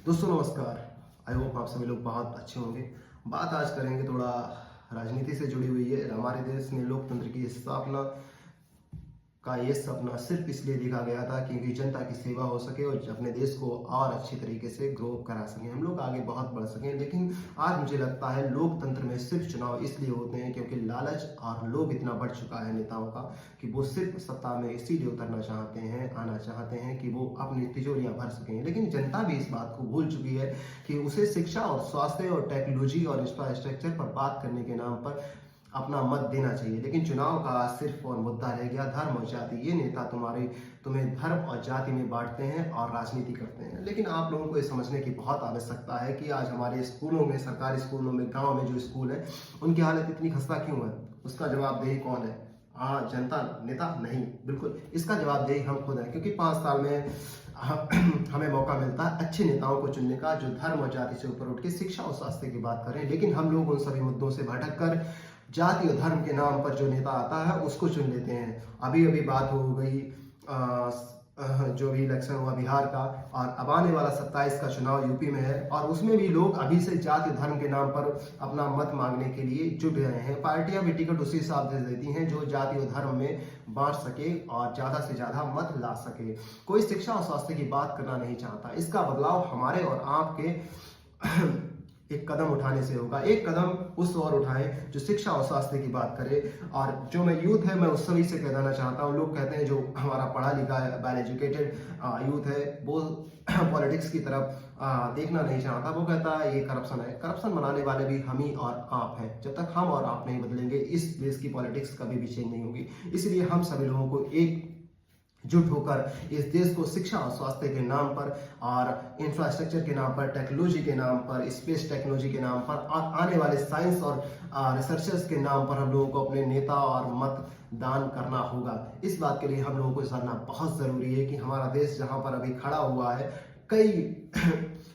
दोस्तों नमस्कार। I hope आप सभी लोग बहुत अच्छे होंगे। बात आज करेंगे थोड़ा राजनीति से जुड़ी हुई है। हमारे देश में लोकतंत्र की स्थापना का ये सपना सिर्फ इसलिए देखा गया था क्योंकि जनता की सेवा हो सके और अपने देश को और अच्छी तरीके से ग्रो करा सकें, हम लोग आगे बहुत बढ़ सकें। लेकिन आज मुझे लगता है लोकतंत्र में सिर्फ चुनाव इसलिए होते हैं क्योंकि लालच और लोभ इतना बढ़ चुका है नेताओं का कि वो सिर्फ सत्ता में इसीलिए उतरना चाहते हैं, आना चाहते हैं कि वो अपनी तिजोरियां भर सकें। लेकिन जनता भी इस बात को भूल चुकी है कि उसे शिक्षा और स्वास्थ्य और टेक्नोलॉजी और इंफ्रास्ट्रक्चर पर बात करने के नाम पर अपना मत देना चाहिए। लेकिन चुनाव का सिर्फ और मुद्दा रह गया धर्म और जाति। ये नेता तुम्हें धर्म और जाति में बांटते हैं और राजनीति करते हैं। लेकिन आप लोगों को ये समझने की बहुत आवश्यकता है कि आज हमारे स्कूलों में, सरकारी स्कूलों में, गांव में जो स्कूल है उनकी हालत इतनी खस्ता क्यों है? उसका जवाबदेही कौन है? जनता, नेता नहीं, बिल्कुल इसका जवाबदेही हम खुद हैं। क्योंकि 5 साल में हमें मौका मिलता है अच्छे नेताओं को चुनने का जो धर्म और जाति से ऊपर उठ के शिक्षा और स्वास्थ्य की बात करें। लेकिन हम लोग उन सभी मुद्दों से भटक कर जाति और धर्म के नाम पर जो नेता आता है उसको चुन लेते हैं। अभी अभी बात हो गई जो भी इलेक्शन हुआ बिहार का, और अब आने वाला 27 का चुनाव यूपी में है, और उसमें भी लोग अभी से जाति धर्म के नाम पर अपना मत मांगने के लिए जुट गए हैं। पार्टियां भी टिकट उसी हिसाब से देती हैं जो जाति और धर्म में बांट सके और ज्यादा से ज्यादा मत ला सके। कोई शिक्षा और स्वास्थ्य की बात करना नहीं चाहता। इसका बदलाव हमारे और आपके एक कदम उठाने से होगा। एक कदम उस ओर उठाएं जो शिक्षा और स्वास्थ्य की बात करे। और जो मैं यूथ है, मैं उस सभी से कह देना चाहता हूँ, लोग कहते हैं जो हमारा पढ़ा लिखा है, वेल एजुकेटेड यूथ है, वो पॉलिटिक्स की तरफ देखना नहीं चाहता। वो कहता है ये करप्शन है। करप्शन बनाने वाले भी हम ही और आप हैं। जब तक हम और आप नहीं बदलेंगे इस देश की पॉलिटिक्स कभी भी चेंज नहीं होगी। इसलिए हम सभी लोगों को एक जुट होकर इस देश को शिक्षा और स्वास्थ्य के नाम पर और इंफ्रास्ट्रक्चर के नाम पर, टेक्नोलॉजी के नाम पर, स्पेस टेक्नोलॉजी के नाम पर और आने वाले साइंस और रिसर्चर्स के नाम पर हम लोगों को अपने नेता और मत दान करना होगा। इस बात के लिए हम लोगों को जानना बहुत जरूरी है कि हमारा देश जहां पर अभी खड़ा हुआ है, कई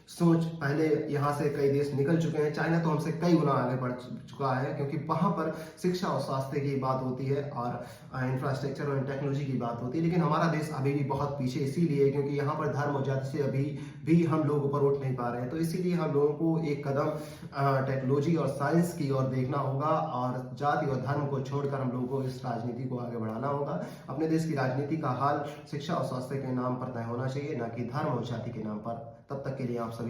सोच पहले यहाँ से कई देश निकल चुके हैं। चाइना तो हमसे कई गुना आगे बढ़ चुका है क्योंकि वहां पर शिक्षा और स्वास्थ्य की बात होती है और इंफ्रास्ट्रक्चर और टेक्नोलॉजी की बात होती है। लेकिन हमारा देश अभी भी बहुत पीछे इसीलिए है क्योंकि यहाँ पर धर्म और जाति से अभी भी हम लोग ऊपर उठ नहीं पा रहे हैं। तो इसीलिए हम लोगों को एक कदम टेक्नोलॉजी और साइंस की ओर देखना होगा और जाति और धर्म को छोड़कर हम लोगों को इस राजनीति को आगे बढ़ाना होगा। अपने देश की राजनीति का हाल शिक्षा और स्वास्थ्य के नाम पर तय होना चाहिए, ना कि धर्म और जाति के नाम पर। तब तक के लिए आप सभी